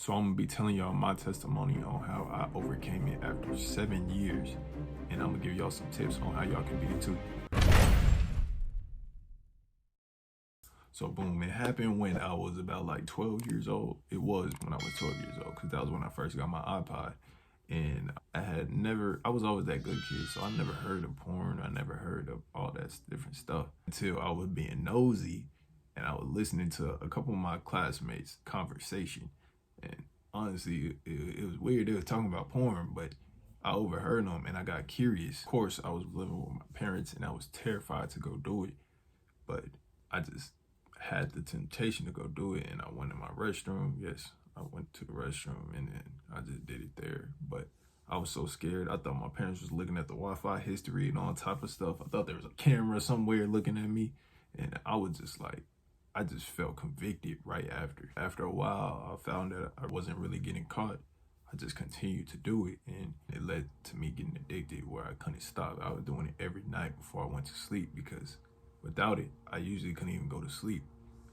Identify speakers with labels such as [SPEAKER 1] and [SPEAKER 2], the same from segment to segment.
[SPEAKER 1] So I'm gonna be telling y'all my testimony on how I overcame it after 7 years. And I'm gonna give y'all some tips on how y'all can beat it too. So boom, it happened when I was about like 12 years old. It was when I was 12 years old, because that was when I first got my iPod. And I was always that good kid, so I never heard of porn. I never heard of all that different stuff until I was being nosy and I was listening to a couple of my classmates' conversation. And honestly, it was weird. They were talking about porn, but I overheard them and I got curious. Of course, I was living with my parents and I was terrified to go do it, but I just had the temptation to go do it, and I went in my restroom. Yes, I went to the restroom and then I just did it there. But I was so scared. I thought my parents was looking at the Wi-Fi history and all type of stuff. I thought there was a camera somewhere looking at me, and I was just like, I just felt convicted right after. After a while, I found that I wasn't really getting caught. I just continued to do it, and it led to me getting addicted where I couldn't stop. I was doing it every night before I went to sleep, because without it, I usually couldn't even go to sleep.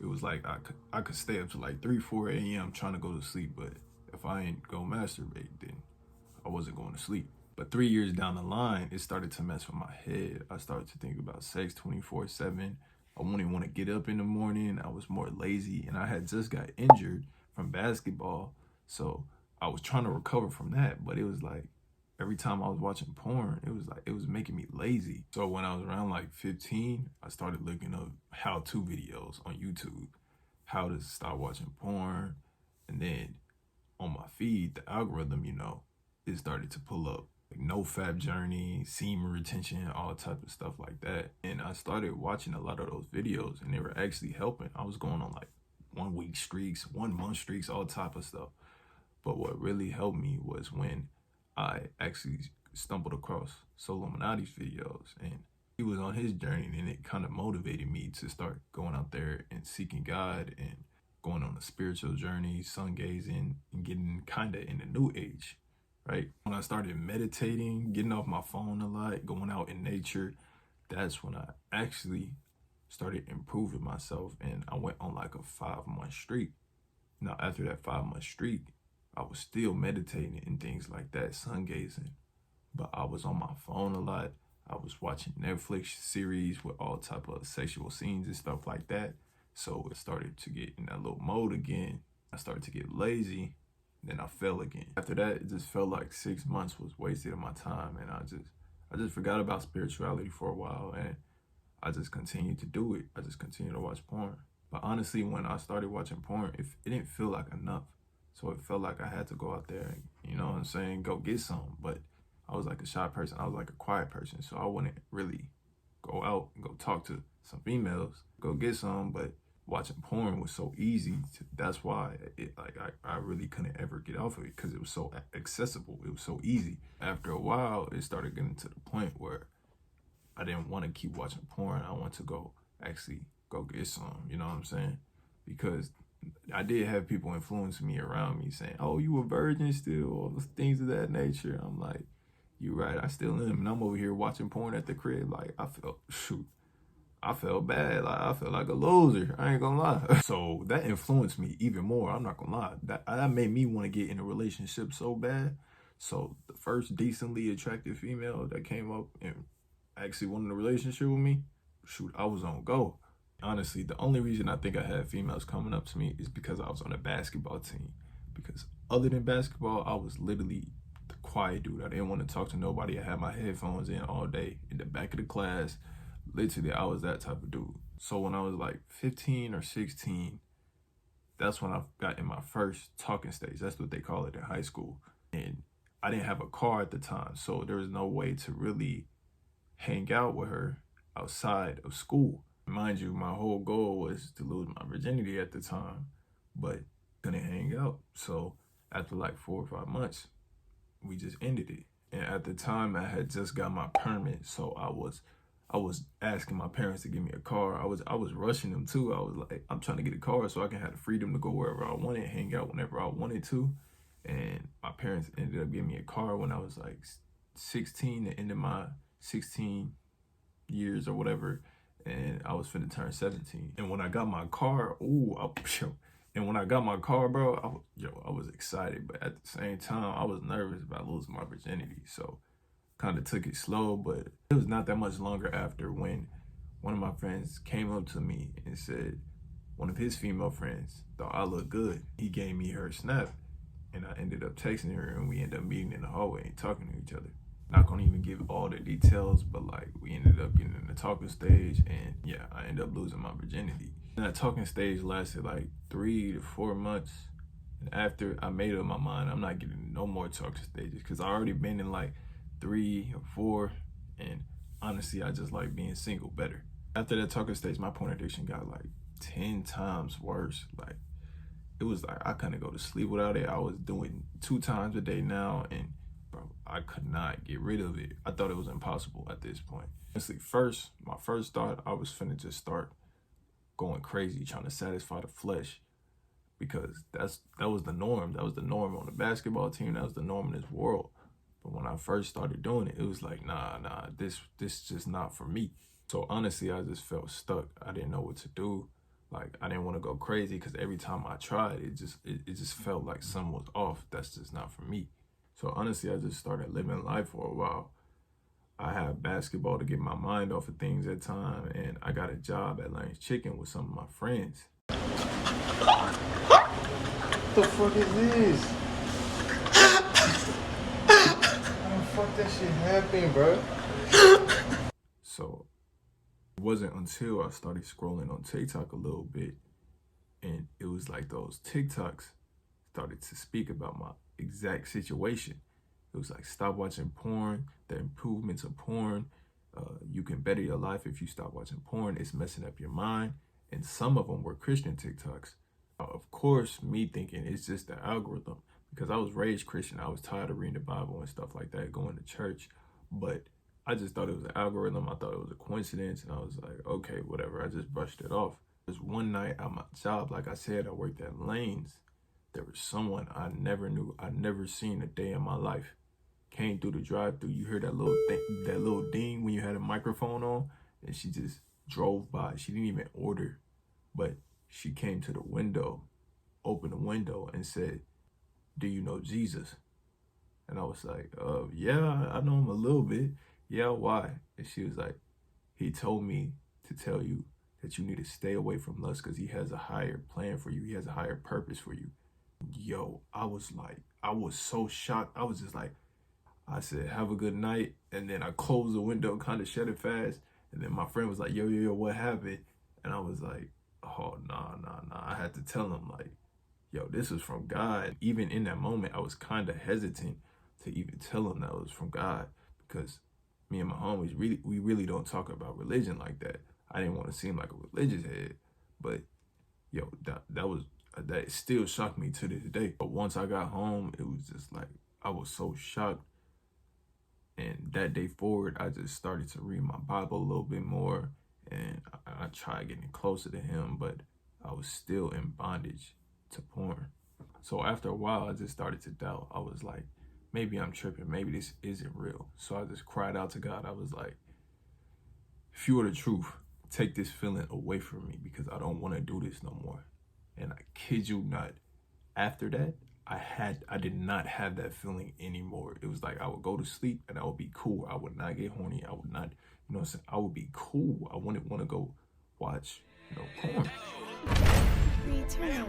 [SPEAKER 1] It was like I could stay up to like 3, 4 a.m. trying to go to sleep, but if I ain't go masturbate, then I wasn't going to sleep. But 3 years down the line, it started to mess with my head. I started to think about sex 24/7. I wouldn't want to get up in the morning. I was more lazy, and I had just got injured from basketball. So I was trying to recover from that, but it was like every time I was watching porn, it was making me lazy. So when I was around like 15, I started looking up how-to videos on YouTube, how to stop watching porn. And then on my feed, the algorithm, it started to pull up like no fab journey, semen retention, all type of stuff like that. And I started watching a lot of those videos, and they were actually helping. I was going on like 1 week streaks, 1 month streaks, all type of stuff. But what really helped me was when I actually stumbled across Solomonati's videos, and he was on his journey, and it kind of motivated me to start going out there and seeking God and going on a spiritual journey, sun gazing, and getting kind of in the new age, right? When I started meditating, getting off my phone a lot, going out in nature, that's when I actually started improving myself, and I went on like a 5-month streak. Now, after that 5-month streak, I was still meditating and things like that, sun gazing, but I was on my phone a lot. I was watching Netflix series with all type of sexual scenes and stuff like that. So it started to get in that little mode again. I started to get lazy, then I fell again. After that, it just felt like 6 months was wasted of my time, and I just forgot about spirituality for a while, and I just continued to do it. I just continued to watch porn. But honestly, when I started watching porn, it didn't feel like enough. So it felt like I had to go out there and, go get some. But I was like a shy person. I was like a quiet person. So I wouldn't really go out and go talk to some females, go get some. But watching porn was so easy. That's why I really couldn't ever get off of it, because it was so accessible. It was so easy. After a while, it started getting to the point where I didn't want to keep watching porn. I want to actually go get some, you know what I'm saying? Because I did have people influencing me around me saying, "Oh, you a virgin still," or things of that nature. I'm like, "You right, I still am." And I'm over here watching porn at the crib. Like, I felt bad. Like, I felt like a loser. I ain't gonna lie. So that influenced me even more. I'm not gonna lie. That made me want to get in a relationship so bad. So the first decently attractive female that came up and actually wanted a relationship with me, I was on go. Honestly, the only reason I think I had females coming up to me is because I was on a basketball team. Because other than basketball, I was literally the quiet dude. I didn't want to talk to nobody. I had my headphones in all day in the back of the class. Literally, I was that type of dude. So when I was like 15 or 16, that's when I got in my first talking stage. That's what they call it in high school. And I didn't have a car at the time, so there was no way to really hang out with her outside of school. Mind you, my whole goal was to lose my virginity at the time, but couldn't hang out. So after like 4 or 5 months, we just ended it. And at the time, I had just got my permit, so I was asking my parents to give me a car. I was rushing them too. I was like, I'm trying to get a car so I can have the freedom to go wherever I wanted, hang out whenever I wanted to. And my parents ended up giving me a car when I was like 16, the end of my 16 years or whatever, and I was finna turn 17. And when I got my car, And when I got my car, bro, I was excited, but at the same time, I was nervous about losing my virginity. So kind of took it slow, but it was not that much longer after when one of my friends came up to me and said one of his female friends thought I looked good. He gave me her snap, and I ended up texting her, and we ended up meeting in the hallway and talking to each other. Not gonna even give all the details, but like we ended up getting in the talking stage, and yeah, I ended up losing my virginity. And that talking stage lasted like 3 to 4 months. And after I made up my mind, I'm not getting no more talking stages because I already been in like 3 or 4, and honestly, I just like being single better. After that talking stage, my porn addiction got like 10 times worse. Like it was like I couldn't go to sleep without it. I was doing 2 times a day now, and bro, I could not get rid of it. I thought it was impossible at this point. Honestly, my first thought, I was finna just start going crazy trying to satisfy the flesh, because that was the norm. That was the norm on the basketball team. That was the norm in this world. But when I first started doing it, it was like, nah, this just not for me. So honestly, I just felt stuck. I didn't know what to do. Like I didn't want to go crazy because every time I tried, it just felt like something was off. That's just not for me. So honestly, I just started living life for a while. I had basketball to get my mind off of things at time, and I got a job at Lane's Chicken with some of my friends.
[SPEAKER 2] What the fuck is this? How the fuck that shit happened, bro?
[SPEAKER 1] So it wasn't until I started scrolling on TikTok a little bit, and it was like those TikToks started to speak about my exact situation. It was like, stop watching porn, the improvements of porn. You can better your life if you stop watching porn. It's messing up your mind. And some of them were Christian TikToks. Of course, me thinking it's just the algorithm, because I was raised Christian. I was tired of reading the Bible and stuff like that, going to church. But I just thought it was an algorithm. I thought it was a coincidence. And I was like, okay, whatever. I just brushed it off. There's one night at my job, like I said, I worked at Lane's. There was someone I never knew. I never seen a day in my life. Came through the drive-through. You heard that little thing, that little ding when you had a microphone on, and she just drove by. She didn't even order, but she came to the window, opened the window, and said, "Do you know Jesus?" And I was like, yeah, I know him a little bit. Yeah, why? And she was like, he told me to tell you that you need to stay away from lust because he has a higher plan for you. He has a higher purpose for you. Yo, I was so shocked. I was just like, I said, have a good night. And then I closed the window, kind of shut it fast. And then my friend was like, yo, what happened? And I was like, oh, nah. I had to tell him, like, yo, this is from God. Even in that moment, I was kind of hesitant to even tell him that it was from God, because me and my homies, we really don't talk about religion like that. I didn't want to seem like a religious head, but yo, that still shocked me to this day. But once I got home, it was just like, I was so shocked. And that day forward, I just started to read my Bible a little bit more, and I tried getting closer to him, but I was still in bondage to porn. So after a while, I just started to doubt. I was like, maybe I'm tripping. Maybe this isn't real. So I just cried out to God. I was like, if you are the truth, take this feeling away from me, because I don't want to do this no more. And I kid you not, after that, I did not have that feeling anymore. It was like I would go to sleep and I would be cool. I would not get horny. I would not, you know what I'm saying? I would be cool. I wouldn't want to go watch, porn. I ain't playing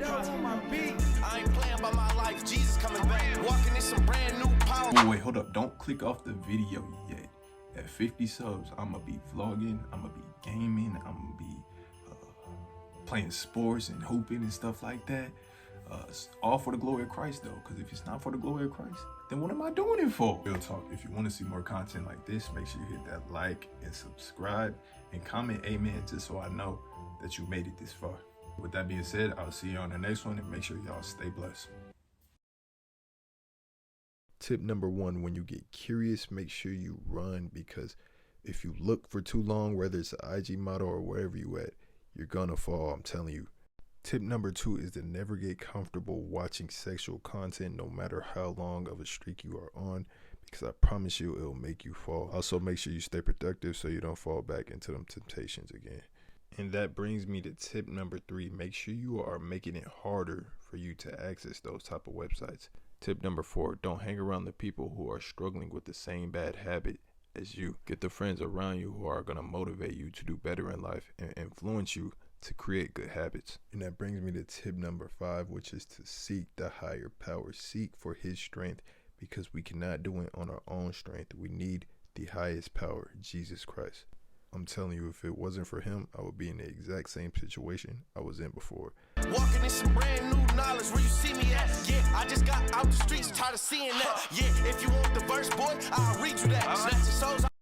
[SPEAKER 1] by my life. Jesus coming back. Walking in some brand new power. Wait, hold up. Don't click off the video yet. At 50 subs, I'm going to be vlogging. I'm going to be gaming. I'm going to be playing sports and hooping and stuff like that. All for the glory of Christ, though, because if it's not for the glory of Christ, then what am I doing it for? Real talk. If you want to see more content like this, make sure you hit that like and subscribe and comment amen, just so I know that you made it this far. With that being said, I'll see you on the next one, and make sure y'all stay blessed.
[SPEAKER 3] Tip number 1, when you get curious, make sure you run, because if you look for too long, whether it's an IG model or wherever you at, you're gonna fall, I'm telling you. Tip number 2 is to never get comfortable watching sexual content, no matter how long of a streak you are on, because I promise you it'll make you fall. Also, make sure you stay productive so you don't fall back into them temptations again. And that brings me to tip number 3. Make sure you are making it harder for you to access those type of websites. Tip number 4, don't hang around the people who are struggling with the same bad habit as you. Get the friends around you who are going to motivate you to do better in life and influence you to create good habits. And that brings me to tip number 5, which is to seek the higher power. Seek for his strength, because we cannot do it on our own strength. We need the highest power, Jesus Christ. I'm telling you, if it wasn't for him, I would be in the exact same situation I was in before.
[SPEAKER 4] Walking in some brand new knowledge where you see me at. Yeah, I just got out the streets, tired of seeing that. Yeah, if you want the verse, boy, I'll read you that. Snatching souls.